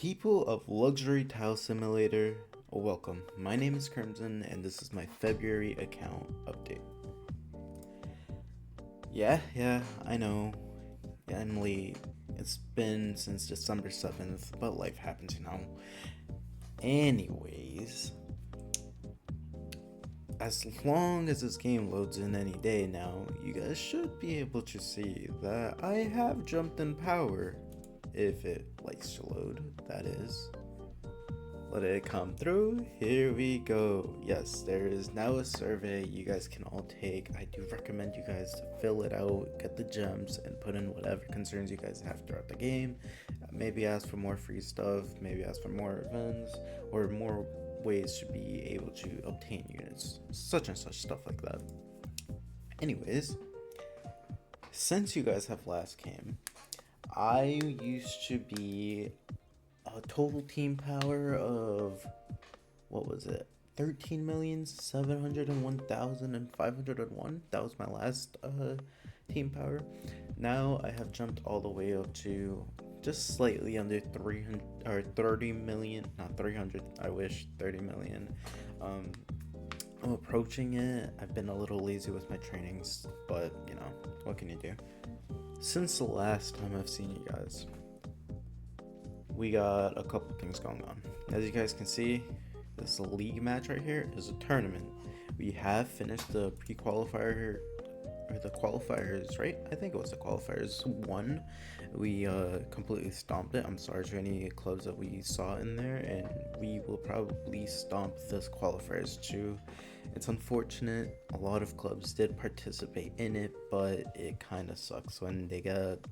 People of Luxury Tile Simulator, welcome. My name is Crimson, and this is my February account update. Yeah, I know. Yeah, I'm late. It's been since December 7th, but life happens, you know. Anyways, as long as this game loads in any day now, you guys should be able to see that I have jumped in power. If it likes to load, that is. Let it come through. Here we go. Yes, there is now a survey you guys can all take. I do recommend you guys to fill it out, get the gems, and put in whatever concerns you guys have throughout the game. Maybe ask for more free stuff, maybe ask for more events, or more ways to be able to obtain units, such and such stuff like that. Anyways, since you guys have last came, I used to be a total team power of, what was it, 13,701,501. That was my last team power. Now I have jumped all the way up to just slightly under 300 or 30 million, not 300, I wish, 30 million. I'm approaching it. I've been a little lazy with my trainings, but you know, what can you do? Since the last time I've seen you guys, we got a couple things going on. As you guys can see, this league match right here is a tournament. We have finished the pre-qualifier, or the qualifiers, right? I think it was the qualifiers 1. We completely stomped it. I'm sorry to any clubs that we saw in there, and we will probably stomp this qualifiers 2. It's unfortunate. A lot of clubs did participate in it, but it kind of sucks when they get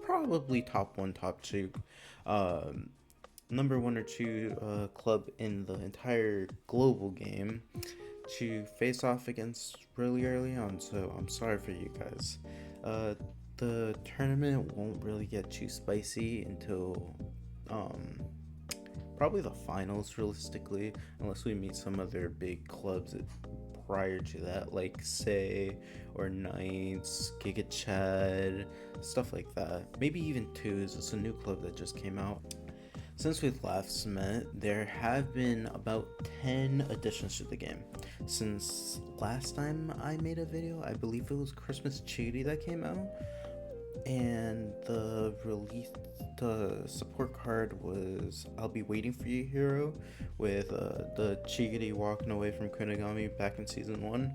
probably top 1, top 2, number 1 or 2 club in the entire global game to face off against really early on. So I'm sorry for you guys. The tournament won't really get too spicy until probably the finals, realistically, unless we meet some other big clubs prior to that, like Say or Knights, Giga Chad, stuff like that. Maybe even Twos. It's a new club that just came out. Since we've last met, there have been about 10 additions to the game. Since last time I made a video, I believe it was Christmas Chickadee that came out, and the support card was I'll Be Waiting For You hero, with the Chickadee walking away from Kunigami back in season 1.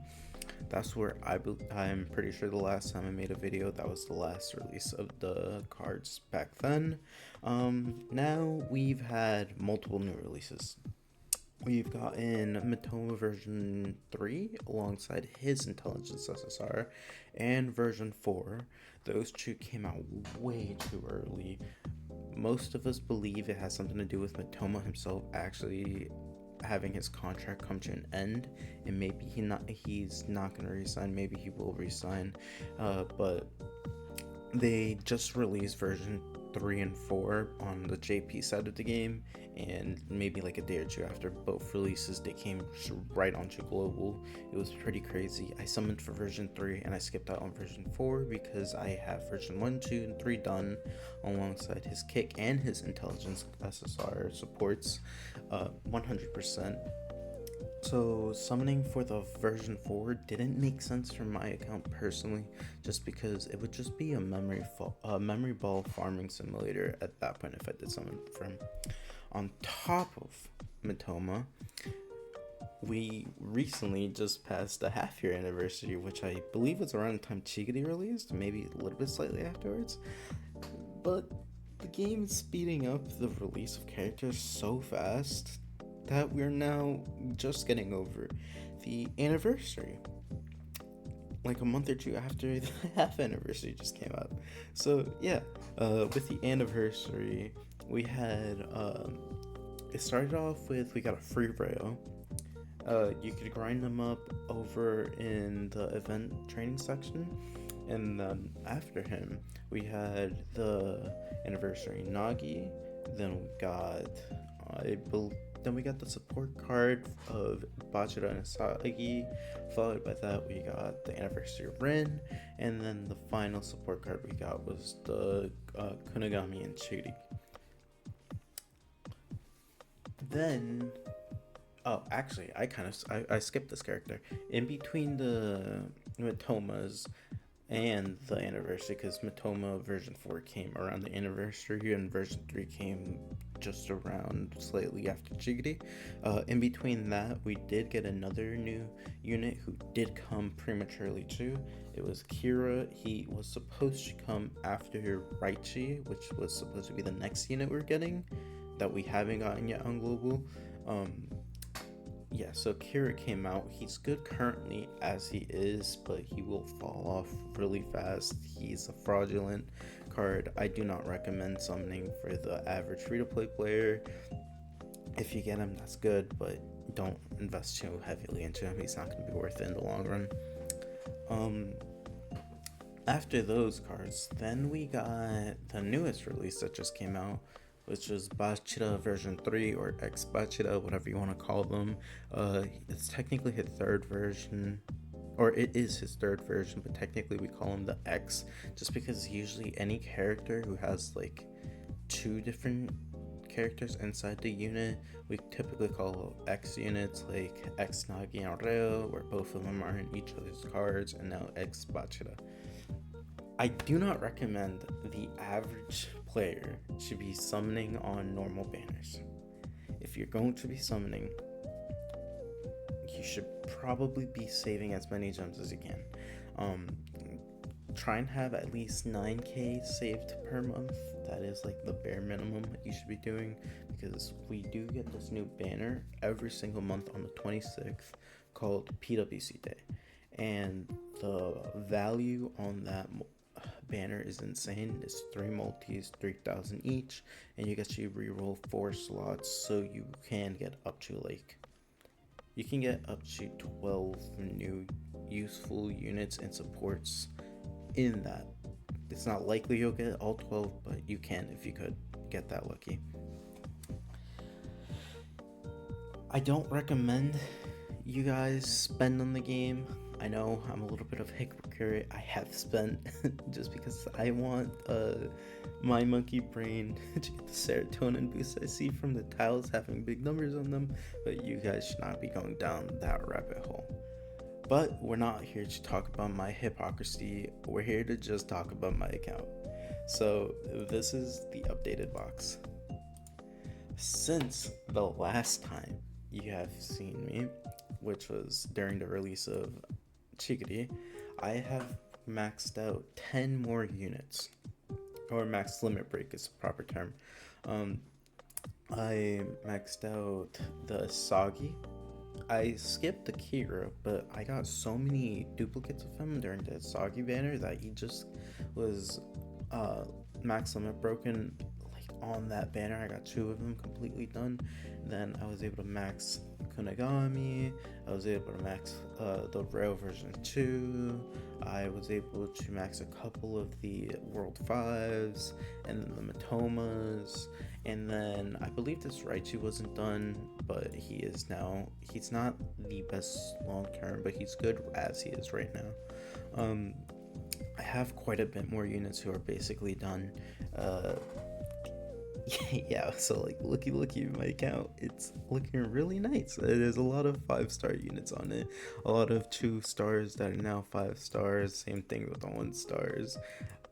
That's where I'm pretty sure the last time I made a video, that was the last release of the cards back then. Now we've had multiple new releases. We've gotten Mitoma version 3 alongside his intelligence SSR, and version 4. Those two came out way too early. Most of us believe it has something to do with Mitoma himself actually having his contract come to an end, and maybe he's not going to resign, maybe he will resign, but they just released version 3 and 4 on the JP side of the game, and maybe like a day or two after both releases they came right onto global. It was pretty crazy. I summoned for version 3 and I skipped out on version 4 because I have version 1, 2, and 3 done alongside his kick and his intelligence SSR supports 100%. So summoning for the version 4 didn't make sense for my account personally, just because it would just be a memory ball farming simulator at that point if I did summon for him. On top of Mitoma, we recently just passed the half-year anniversary, which I believe was around the time Chickadee released, maybe a little bit slightly afterwards. But the game is speeding up the release of characters so fast that we're now just getting over the anniversary, like a month or two after the half anniversary just came out. So yeah, with the anniversary, we had it started off with, we got a free rail. You could grind them up over in the event training section, and then after him we had the anniversary Nagi. Then we got then we got the support card of Bachira and Asagi. Followed by that, we got the anniversary of Rin, and then the final support card we got was the Kunigami and Chiri. Then, oh, actually, I skipped this character. In between the Matomas and the anniversary, because Matoma version 4 came around the anniversary and version 3 came just around slightly after Chigiri. In between that, we did get another new unit who did come prematurely too. It was Kira. He was supposed to come after Raichi, which was supposed to be the next unit we're getting that we haven't gotten yet on Global. Yeah, so Kira came out. He's good currently as he is, but he will fall off really fast. He's a fraudulent card. I do not recommend summoning for the average free-to-play player. If you get him, that's good, but don't invest too heavily into him. He's not going to be worth it in the long run. After those cards, then we got the newest release that just came out, which is Bachira version 3 or X Bachira, whatever you want to call them. It's technically his third version, or it is his third version, but technically we call him the X, just because usually any character who has like 2 different characters inside the unit, we typically call X units, like X Nagi and Reo, where both of them are in each other's cards, and now X Bachira. I do not recommend the average player should be summoning on normal banners. If you're going to be summoning, you should probably be saving as many gems as you can. Try and have at least 9k saved per month. That is like the bare minimum that you should be doing, because we do get this new banner every single month on the 26th called PWC Day, and the value on that banner is insane. It's 3 multis, 3,000 each, and you get to reroll 4 slots, so you can get up to 12 new useful units and supports in that. It's not likely you'll get all 12, but you can if you could get that lucky. I don't recommend you guys spend on the game. I know I'm a little bit of a hypocrite. I have spent just because I want my monkey brain to get the serotonin boost I see from the tiles having big numbers on them, but you guys should not be going down that rabbit hole. But we're not here to talk about my hypocrisy. We're here to just talk about my account. So this is the updated box. Since the last time you have seen me, which was during the release of Chigiri, I have maxed out 10 more units, or max limit break is the proper term. I maxed out the Sagi. I skipped the Kira, but I got so many duplicates of him during the Sagi banner that he just was max limit broken. Like on that banner, I got 2 of them completely done. Then I was able to max Kunigami. I was able to max the Rail version 2. I was able to max a couple of the World 5s, and then the Matomas, and then I believe this Raichu wasn't done, but he's not the best long term, but he's good as he is right now. I have quite a bit more units who are basically done. Yeah, so like looky my account, it's looking really nice. There's a lot of 5-star units on it, a lot of 2 stars that are now 5 stars, same thing with the 1 stars.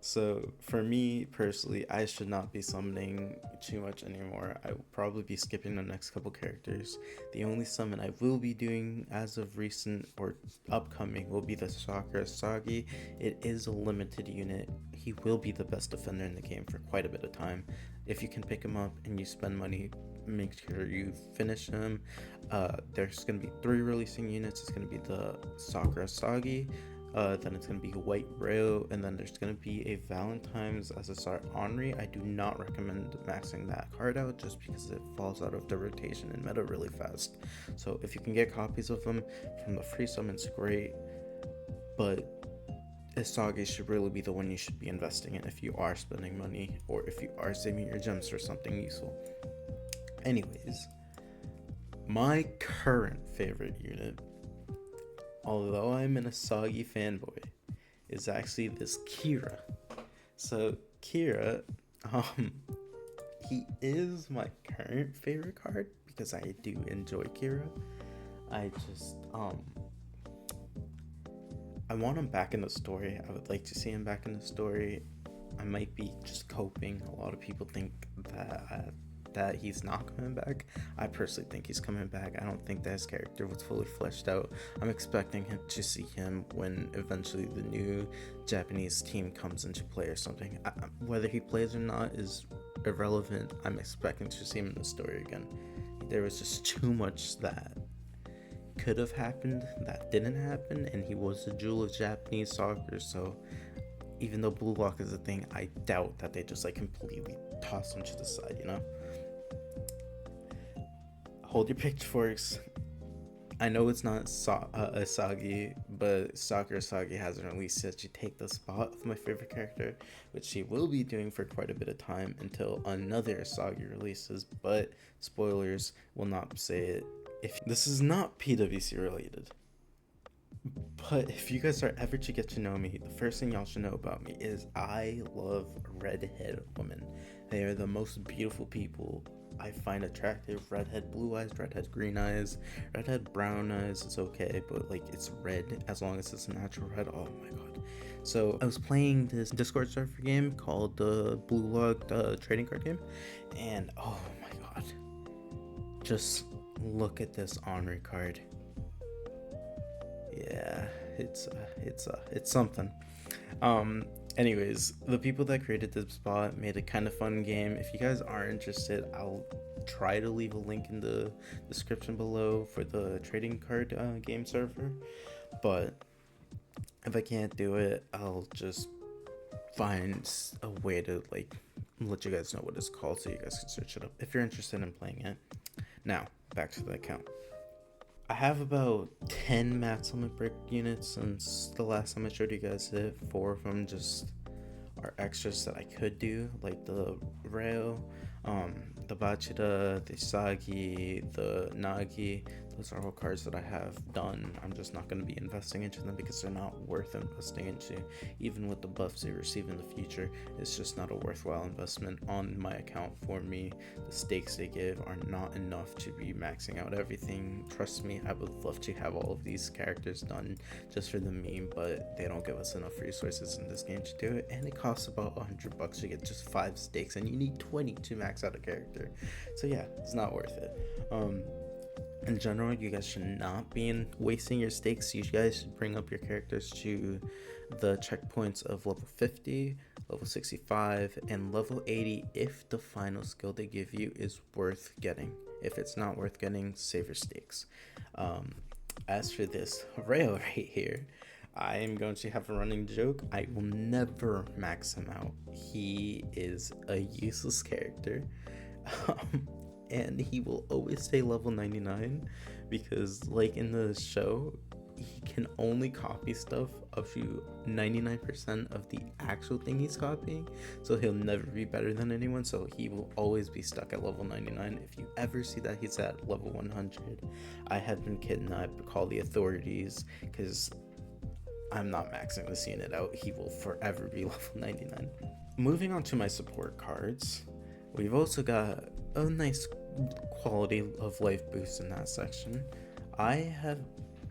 So for me personally, I should not be summoning too much anymore. I will probably be skipping the next couple characters. The only summon I will be doing as of recent or upcoming will be the Sakura Sagi. It is a limited unit. He will be the best defender in the game for quite a bit of time. If you can pick him up and you spend money, make sure you finish him. There's going to be 3 releasing units. It's going to be the Sakura Sagi, then it's going to be White Rail, and then there's going to be a Valentine's as a start Henri. I do not recommend maxing that card out just because it falls out of the rotation and meta really fast. So if you can get copies of them from the free summons, great, but Isagi should really be the one you should be investing in if you are spending money or if you are saving your gems for something useful. Anyways, my current favorite unit, although I'm an Isagi fanboy, is actually this Kira. So Kira, he is my current favorite card because I do enjoy Kira. I just I want him back in the story. I would like to see him back in the story. I might be just coping. A lot of people think that he's not coming back. I personally think he's coming back. I don't think that his character was fully fleshed out. I'm expecting him to see him when eventually the new Japanese team comes into play or something. Whether he plays or not is irrelevant. I'm expecting to see him in the story again. There was just too much that could have happened that didn't happen, and he was the jewel of Japanese soccer. So even though Bluelock is a thing, I doubt that they just like completely toss him to the side, you know? Hold your pitchforks. I know it's not Asagi, but Sakura Asagi hasn't released yet to take the spot of my favorite character, which she will be doing for quite a bit of time until another Asagi releases, but spoilers, will not say it. If this is not PWC related, but if you guys are ever to get to know me, the first thing y'all should know about me is I love redhead women. They are the most beautiful people I find attractive. Redhead blue eyes, redhead green eyes, redhead brown eyes, it's okay, but like it's red as long as it's natural red. Oh my god. So I was playing this Discord server game called the Bluelock trading card game, and oh my god, just look at this Henri card. Yeah, it's something. Anyways, the people that created this spot made a kind of fun game. If you guys are interested, I'll try to leave a link in the description below for the trading card game server, but if I can't do it, I'll just find a way to like let you guys know what it's called so you guys can search it up if you're interested in playing it. Now back to the account. I have about 10 max limit break units since the last time I showed you guys it. 4 of them just are extras that I could do, like the Rail, the Bachida, the Sagi, the Nagi. Those are all cards that I have done. I'm just not going to be investing into them because they're not worth investing into. Even with the buffs they receive in the future, it's just not a worthwhile investment on my account for me. The stakes they give are not enough to be maxing out everything. Trust me, I would love to have all of these characters done just for the meme, but they don't give us enough resources in this game to do it, and it costs about $100 to get just 5 stakes, and you need 20 to max out a character. So yeah, it's not worth it. In general, you guys should not be wasting your stakes. You guys should bring up your characters to the checkpoints of level 50, level 65, and level 80 if the final skill they give you is worth getting. If it's not worth getting, save your stakes. As for this rail right here, I am going to have a running joke. I will never max him out. He is a useless character. And he will always stay level 99 because, like in the show, he can only copy stuff up to 99% of the actual thing he's copying, so he'll never be better than anyone, so he will always be stuck at level 99. If you ever see that he's at level 100, I have been kidnapped, call the authorities, because I'm not maxing this unit out. He will forever be level 99. Moving on to my support cards, we've also got a nice quality of life boost in that section. I have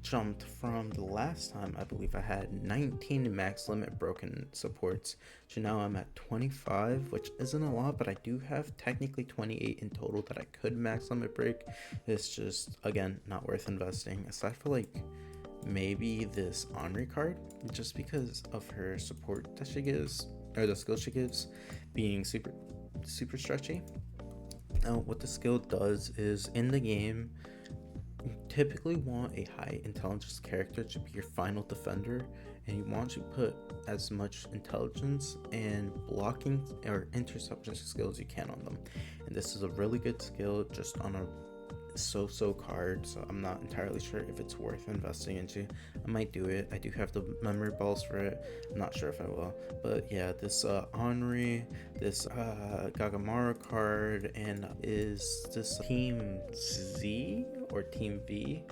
jumped from the last time I believe I had 19 max limit broken supports to now I'm at 25, which isn't a lot, but I do have technically 28 in total that I could max limit break. It's just, again, not worth investing, aside for like maybe this Henri card, just because of her support that she gives, or the skill she gives, being super stretchy. Now, what the skill does is, in the game, you typically want a high intelligence character to be your final defender, and you want to put as much intelligence and blocking or interception skills you can on them. And this is a really good skill just on a so-so card, so I'm not entirely sure if it's worth investing into. I might do it. I do have the memory balls for it. I'm not sure if I will, but yeah, this Henri, this Gagamara card, and is this Team Z or Team V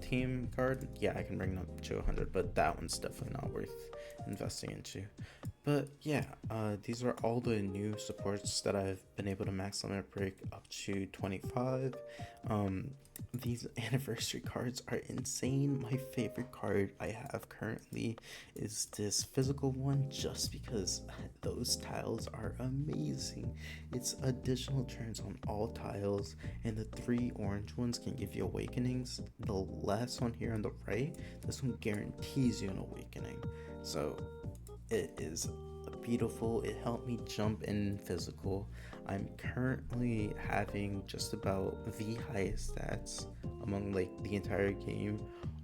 team card, yeah, I can bring them up to 100, but that one's definitely not worth investing into. But yeah, these are all the new supports that I've been able to max limit break up to 25. These anniversary cards are insane. My favorite card I have currently is this physical one, just because those tiles are amazing. It's additional turns on all tiles, and the 3 orange ones can give you awakenings. The last one here on the right, this one guarantees you an awakening. So it is beautiful. It helped me jump in physical. I'm currently having just about the highest stats among like the entire game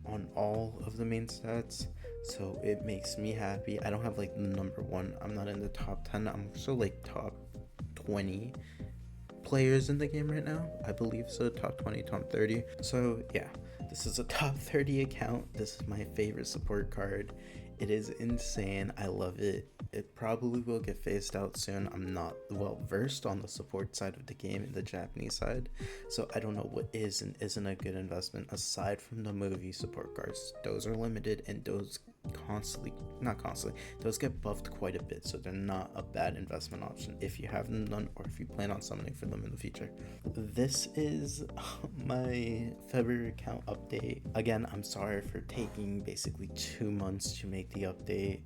on all of the main stats, so it makes me happy. I don't have like number one, I'm not in the top 10, I'm still like top 20 players in the game right now, I believe so, top 20, top 30. So yeah, this is a top 30 account. This is my favorite support card. It is insane. I love it. It probably will get phased out soon. I'm not well versed on the support side of the game and the Japanese side, so I don't know what is and isn't a good investment aside from the movie support cards. Those are limited, and those those get buffed quite a bit, so they're not a bad investment option if you have them done or if you plan on summoning for them in the future. This is my February account update. Again, I'm sorry for taking basically 2 months to make the update.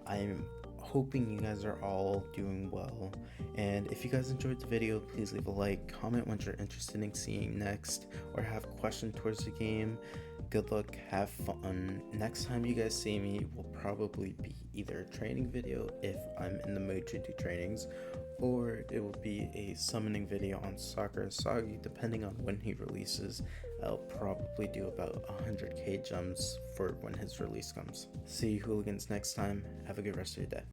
I'm hoping you guys are all doing well, and if you guys enjoyed the video, please leave a like, comment what you're interested in seeing next, or have questions towards the game. Good luck, have fun. Next time you guys see me will probably be either a training video if I'm in the mood to do trainings, or it will be a summoning video on Sakura Asagi, depending on when he releases. I'll probably do about 100k gems for when his release comes. See you hooligans next time. Have a good rest of your day.